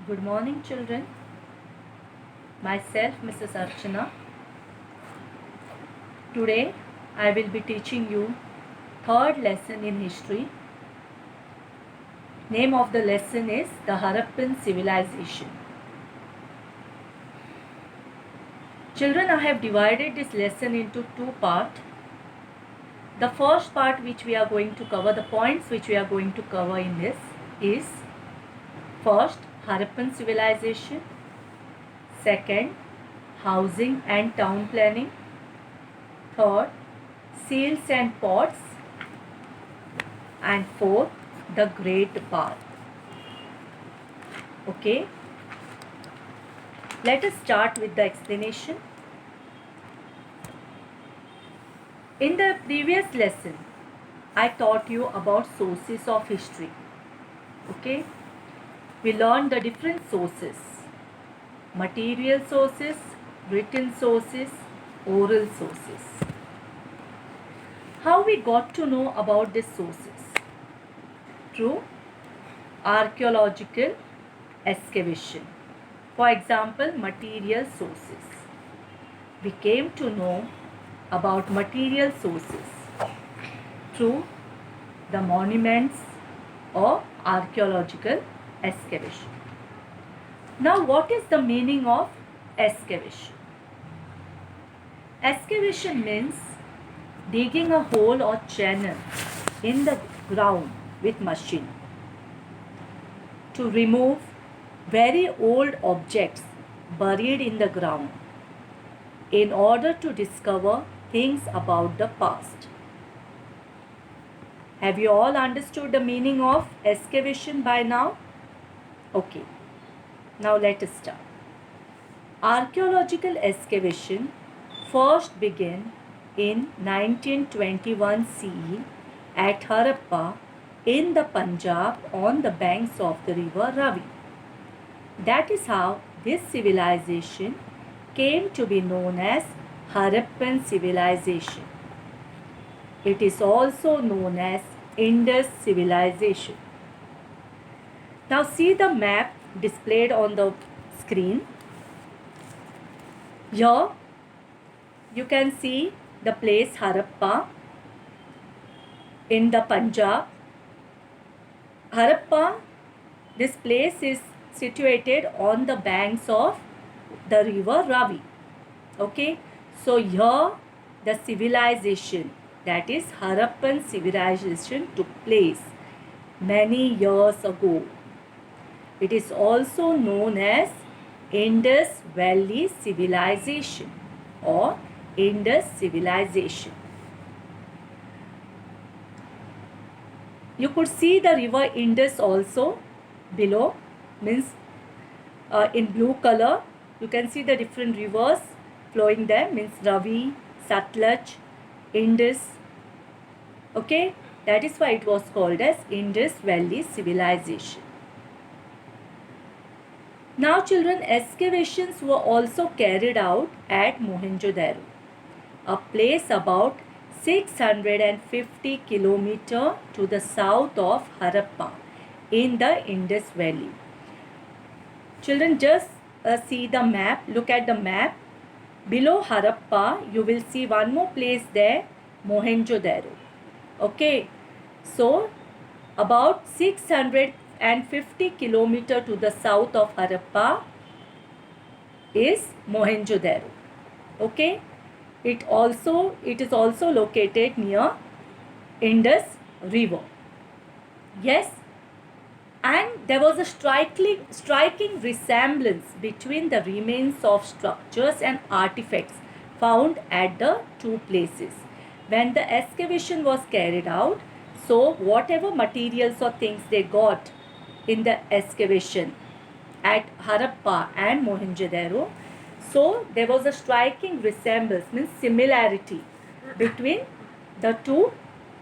Good morning, children. Myself, Mrs. Archana. Today, I will be teaching you third lesson in history. Name of the lesson is the Harappan Civilization. Children, I have divided this lesson into two parts. The first part which we are going to cover, the points which we are going to cover in this is first, Harappan Civilization. Second, housing and town planning. Third, seals and pots. And fourth, the Great Bath. Okay. Let us start with the explanation. In the previous lesson, I taught you about sources of history. Okay. We learned the different sources. Material sources, written sources, oral sources. How we got to know about these sources? Through archaeological excavation. For example, material sources. We came to know about material sources through the monuments or archaeological excavation. Now, what is the meaning of excavation? Excavation means digging a hole or channel in the ground with machine to remove very old objects buried in the ground in order to discover things about the past. Have you all understood the meaning of excavation by now? Okay. Now let us start. Archaeological excavation first began in 1921 CE at Harappa in the Punjab on the banks of the river Ravi. That is how this civilization came to be known as Harappan civilization. It is also known as Indus civilization. Now see the map displayed on the screen. Here you can see the place Harappa in the Punjab. Harappa, this place is situated on the banks of the river Ravi. Okay, so here the civilization, that is Harappan civilization, took place many years ago. It is also known as Indus Valley civilization or Indus civilization. You could see the river Indus also below, means in blue color. You can see the different rivers flowing there, means Ravi, Satluj, Indus. Okay, that is why it was called as Indus Valley civilization. Now children, excavations were also carried out at Mohenjo-daro, a place about 650 km to the south of Harappa in the Indus Valley. Children, just see the map. Look at the map. Below Harappa, you will see one more place there, Mohenjo-daro. Okay. So, about 650 km to the south of Harappa is Mohenjo-daro. Okay. It is also located near Indus River. Yes. And there was a striking resemblance between the remains of structures and artifacts found at the two places. When the excavation was carried out, so whatever materials or things they got in the excavation at Harappa and Mohenjo-daro, so there was a striking resemblance, means similarity between the two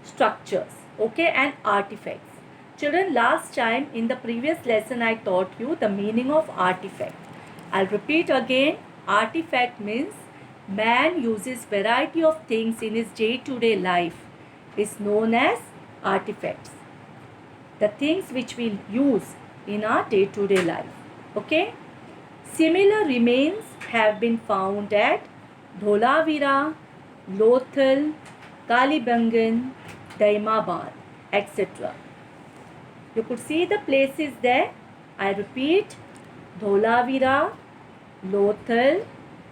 structures, okay, and artifacts. Children, last time in the previous lesson I taught you the meaning of artifact. I'll repeat again. Artifact means man uses variety of things in his day-to-day life is known as artifacts. The things which we use in our day-to-day life. Okay. Similar remains have been found at Dholavira, Lothal, Kalibangan, Daimabad, etc. You could see the places there. I repeat, Dholavira, Lothal,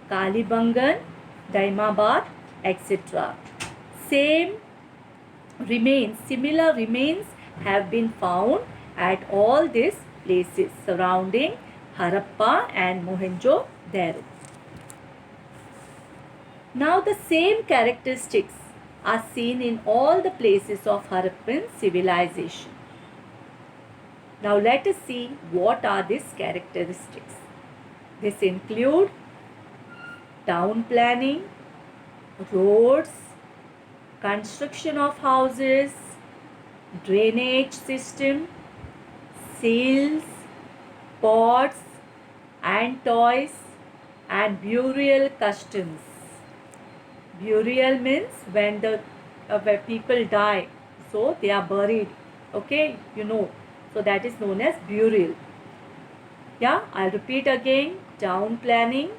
Kalibangan, Daimabad, etc. Same similar remains have been found at all these places surrounding Harappa and Mohenjo-daro. Now the same characteristics are seen in all the places of Harappan civilization. Now let us see what are these characteristics. This include town planning, roads, construction of houses, drainage system, seals, pots and toys, and burial customs. Burial means where people die, so they are buried. Okay, you know. So that is known as burial. Yeah, I'll repeat again. Town planning,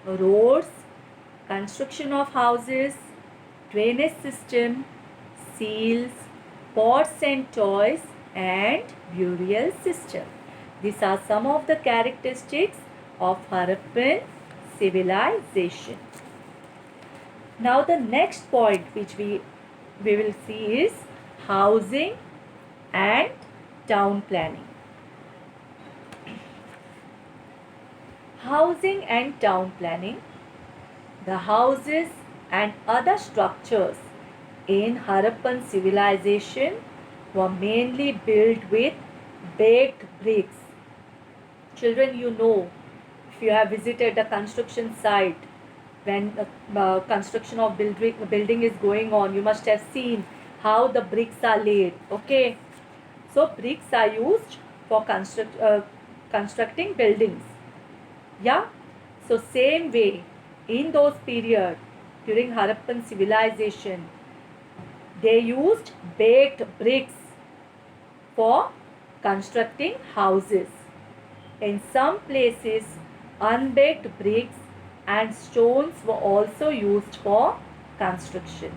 roads, construction of houses, drainage system, seals, pots and toys, and burial system. These are some of the characteristics of Harappan civilization. Now the next point which we will see is housing and town planning. Housing and town planning. The houses and other structures in Harappan civilization were mainly built with baked bricks. Children, you know, if you have visited a construction site, when construction of building is going on, you must have seen how the bricks are laid. Okay, so bricks are used for constructing buildings. Yeah, so same way in those period during Harappan civilization, they used baked bricks for constructing houses. In some places, unbaked bricks and stones were also used for construction.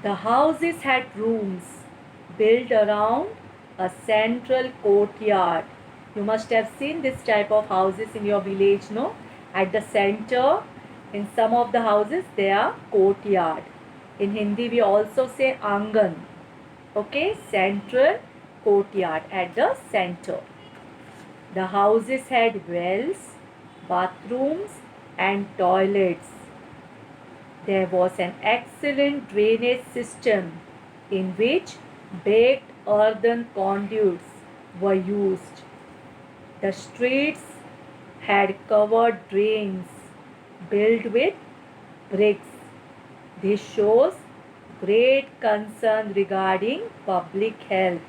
The houses had rooms built around a central courtyard. You must have seen this type of houses in your village, no? At the center, in some of the houses, they are courtyard. In Hindi, we also say angan. Okay, central courtyard at the center. The houses had wells, bathrooms, and toilets. There was an excellent drainage system in which baked earthen conduits were used. The streets had covered drains built with bricks. This shows great concern regarding public health.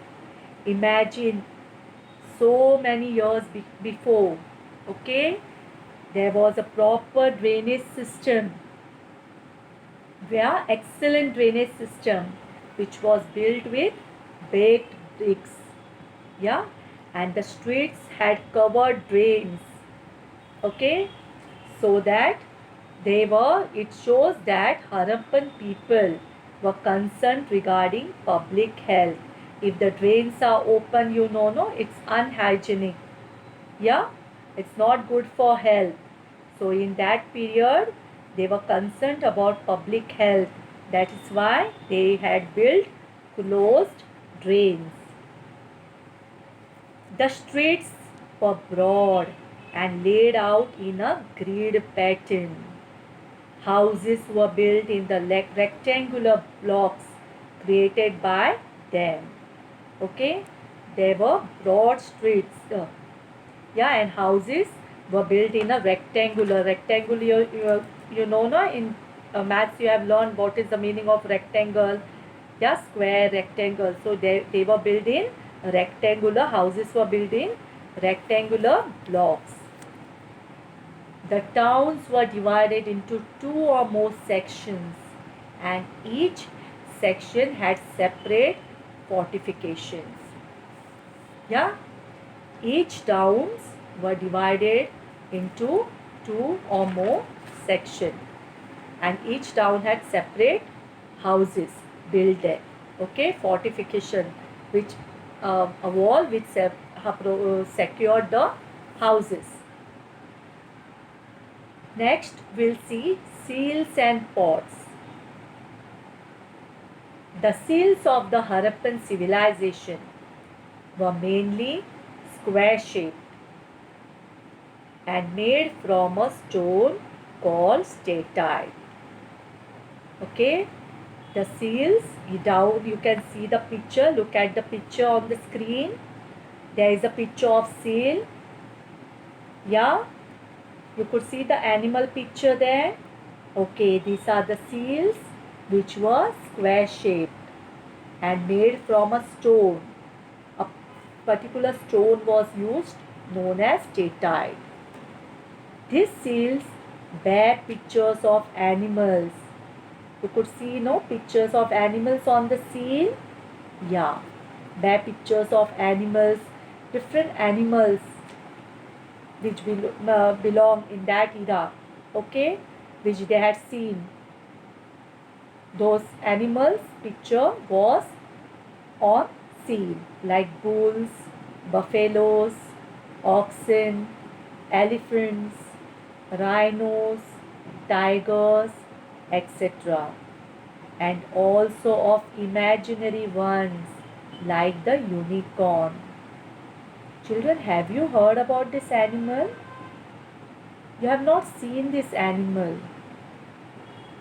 Imagine so many years before, okay, there was a proper drainage system, where excellent drainage system which was built with baked bricks. Yeah, and the streets had covered drains. Okay, so that it shows that Harappan people were concerned regarding public health. If the drains are open, you know, no, it's unhygienic. Yeah, it's not good for health. So in that period, they were concerned about public health. That is why they had built closed drains. The streets were broad and laid out in a grid pattern. Houses were built in the rectangular blocks created by them. Okay, there were broad streets. Yeah, and houses were built in a rectangular. You know, no? In maths you have learned what is the meaning of rectangle. Yeah, square, rectangle. So they were built in rectangular. Houses were built in rectangular blocks. The towns were divided into 2 or more sections, and each section had separate fortifications. Yeah. Each towns were divided into two or more sections, and each town had separate houses built there. Okay, fortification, which a wall which secured the houses. Next, we'll see seals and pots. The seals of the Harappan civilization were mainly square shaped and made from a stone called steatite. Okay, the seals, down you can see the picture. Look at the picture on the screen. There is a picture of seal. Yeah, you could see the animal picture there. Okay, these are the seals which were square shaped and made from a stone. A particular stone was used known as steatite. These seals bear pictures of animals. You could see pictures of animals on the seal. Yeah, bear pictures of animals, different animals which belong in that era. Okay, which they had seen. Those animals picture was on seal, like bulls, buffaloes, oxen, elephants, rhinos, tigers, etc. And also of imaginary ones like the unicorn. Children, have you heard about this animal? You have not seen this animal.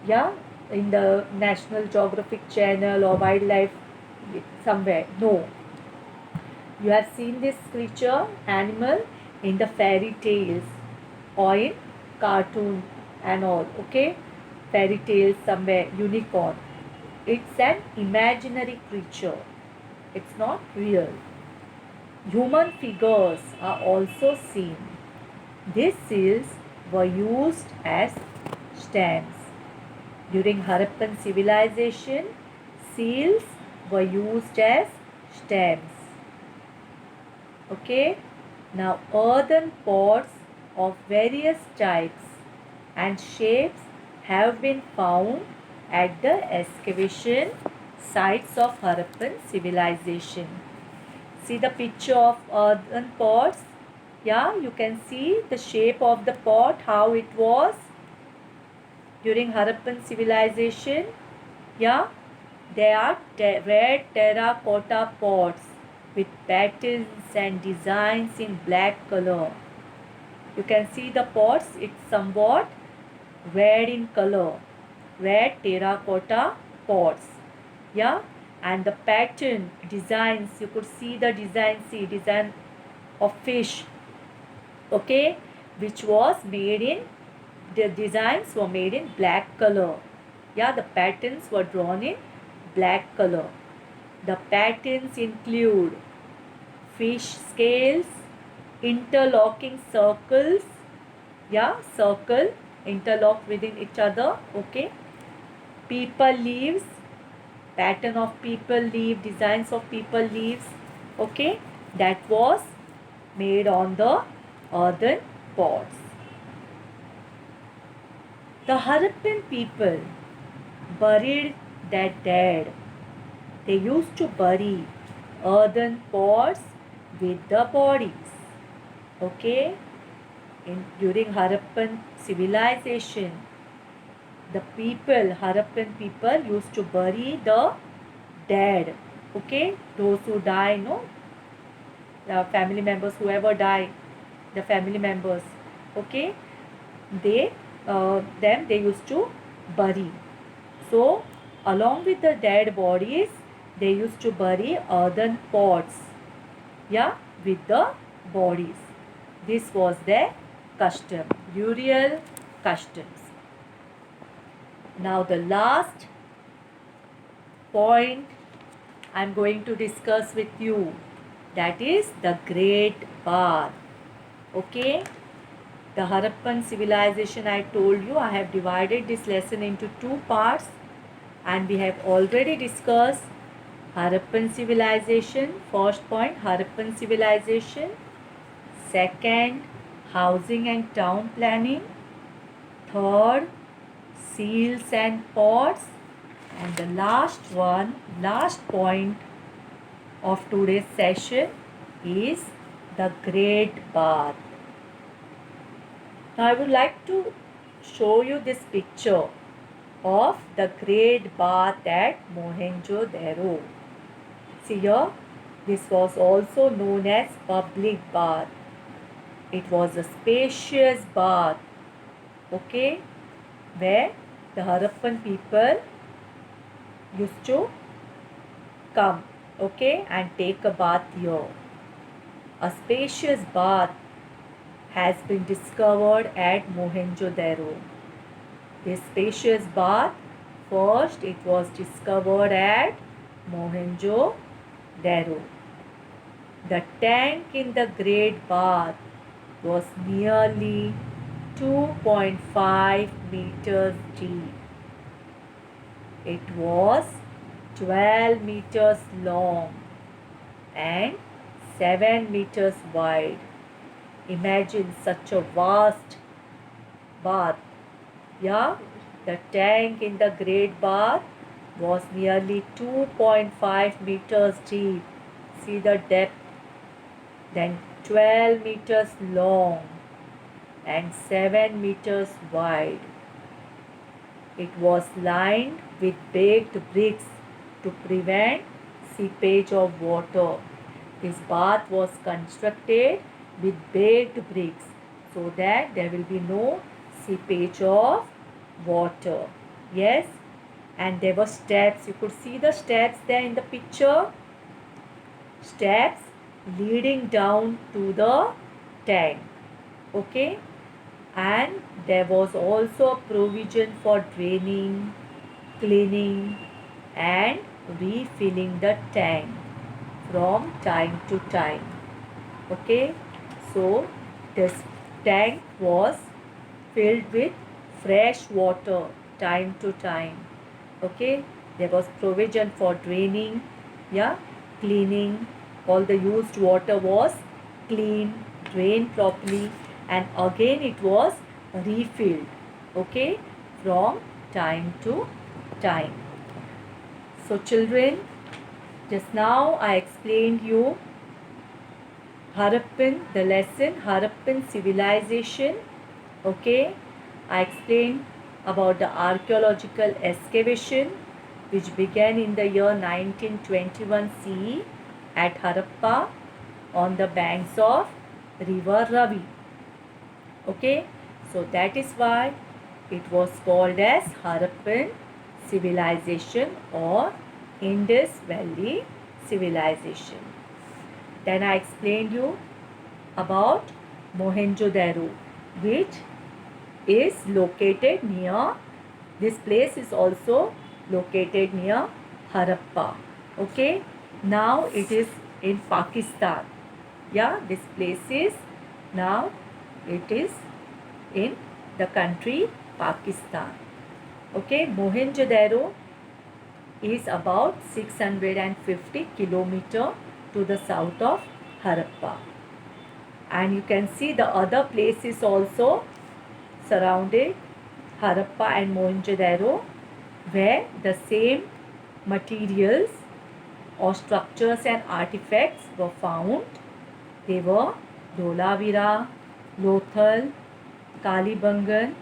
Yeah, in the National Geographic Channel or wildlife somewhere. No. You have seen this creature, animal, in the fairy tales or in cartoon and all. Okay, fairy tales somewhere. Unicorn. It's an imaginary creature. It's not real. Human figures are also seen. These seals were used as stamps. During Harappan civilization, seals were used as stamps. Okay, now earthen pots of various types and shapes have been found at the excavation sites of Harappan civilization. See the picture of earthen pots. Yeah, you can see the shape of the pot, how it was during Harappan civilization. Yeah, they are red terracotta pots with patterns and designs in black color. You can see the pots, it's somewhat red in color, red terracotta pots. Yeah, and the pattern designs, you could see the design, see design of fish. Okay, which was made in, the designs were made in black color. Yeah, the patterns were drawn in black color. The patterns include fish scales, interlocking circles, yeah, circle interlock within each other. Okay, people leaves, pattern of people leaf, designs of people leaves. Okay, that was made on the earthen pots. The Harappan people buried their dead. They used to bury earthen pots with the bodies. Okay, during Harappan civilization, the people, Harappan people, used to bury the dead. Okay, those who die, the family members, whoever die, the family members. Okay, them they used to bury. So, along with the dead bodies, they used to bury earthen pots. Yeah, with the bodies. This was their custom, burial customs. Now the last point I am going to discuss with you, that is the Great Bath. Okay, the Harappan civilization, I told you, I have divided this lesson into two parts, and we have already discussed Harappan civilization. First point, Harappan civilization. Second, housing and town planning. Third, seals and pots. And the last point of today's session is the Great Bath. Now I would like to show you this picture of the Great Bath at Mohenjo-daro. See here, this was also known as public bath. It was a spacious bath, okay, where the Harappan people used to come, okay, and take a bath here. A spacious bath has been discovered at Mohenjo-daro. This spacious bath, first it was discovered at Mohenjo-daro. The tank in the Great Bath was nearly 2.5 meters deep. It was 12 meters long and 7 meters wide. Imagine such a vast bath. Yeah, the tank in the Great Bath was nearly 2.5 meters deep. See the depth. Then 12 meters long and 7 meters wide. It was lined with baked bricks to prevent seepage of water. This bath was constructed with baked bricks so that there will be no seepage of water. Yes, and there were steps. You could see the steps there in the picture. Steps leading down to the tank. Okay, and there was also a provision for draining, cleaning and refilling the tank from time to time. Okay, so this tank was filled with fresh water time to time. Okay, there was provision for draining, yeah, cleaning. All the used water was cleaned, drained properly, and again it was refilled, okay, from time to time. So children, just now I explained you Harappan, the lesson Harappan civilization, okay. I explained about the archaeological excavation which began in the year 1921 CE at Harappa on the banks of river Ravi. Okay, so that is why it was called as Harappan civilization or Indus Valley civilization. Then I explained you about Mohenjo-daro, which is located near, this place is also located near Harappa. Okay, now it is in Pakistan. Yeah, this place is, now it is in the country Pakistan. Okay, Mohenjo-daro is about 650 kilometers to the south of Harappa. And you can see the other places also surrounded Harappa and Mohenjo-daro where the same materials or structures and artifacts were found. They were Dholavira, Lothal, Kalibangan,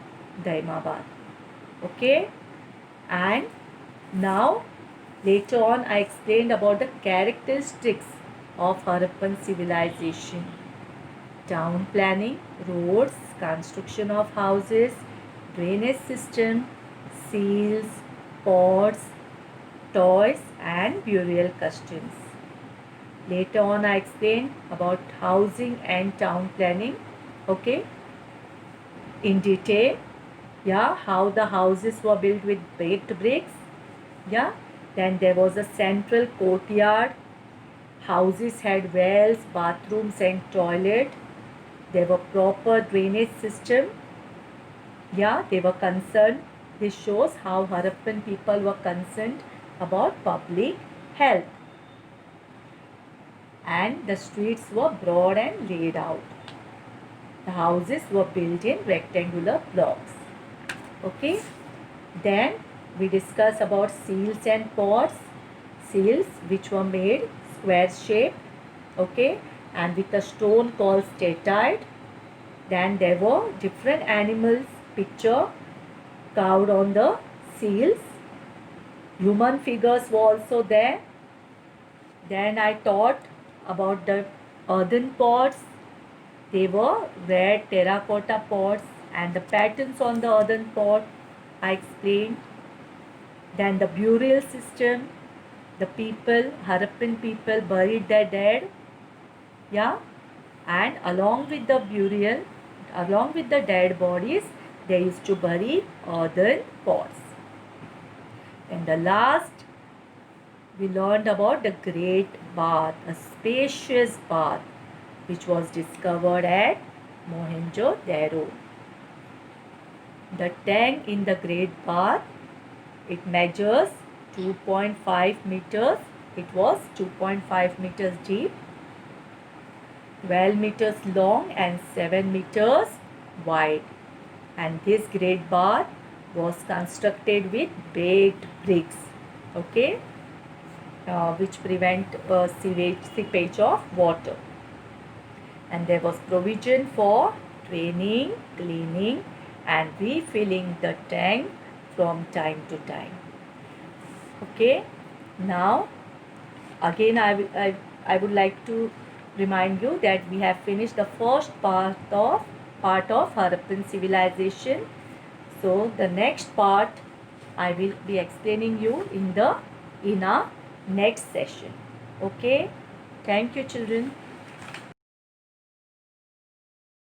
Daimabad. Okay, and now later on I explained about the characteristics of Harappan civilization: town planning, roads, construction of houses, drainage system, seals, pots, toys and burial customs. Later on I explained about housing and town planning, okay, in detail. Yeah, how the houses were built with baked bricks. Yeah, then there was a central courtyard. Houses had wells, bathrooms and toilet. There were proper drainage system. Yeah, they were concerned. This shows how Harappan people were concerned about public health. And the streets were broad and laid out. The houses were built in rectangular blocks. Okay. Then we discuss about seals and pots. Seals which were made square shape, okay, and with a stone called statite. Then there were different animals picture carved on the seals. Human figures were also there. Then I taught about the earthen pots. They were red terracotta pots and the patterns on the earthen pot I explained. Then the burial system. The people, Harappan people buried their dead. Yeah. And along with the burial, along with the dead bodies, they used to bury earthen pots. And the last, we learned about the Great Bath, a spacious bath which was discovered at Mohenjo-daro. The tank in the Great Bath, it measures 2.5 meters. It was 2.5 meters deep, 12 meters long and 7 meters wide. And this Great Bath was constructed with baked bricks, okay, which prevent seepage of water. And there was provision for draining, cleaning and refilling the tank from time to time. Okay, now again I would like to remind you that we have finished the first part of Harappan civilization. So the next part I will be explaining you in our next session. Okay, thank you children.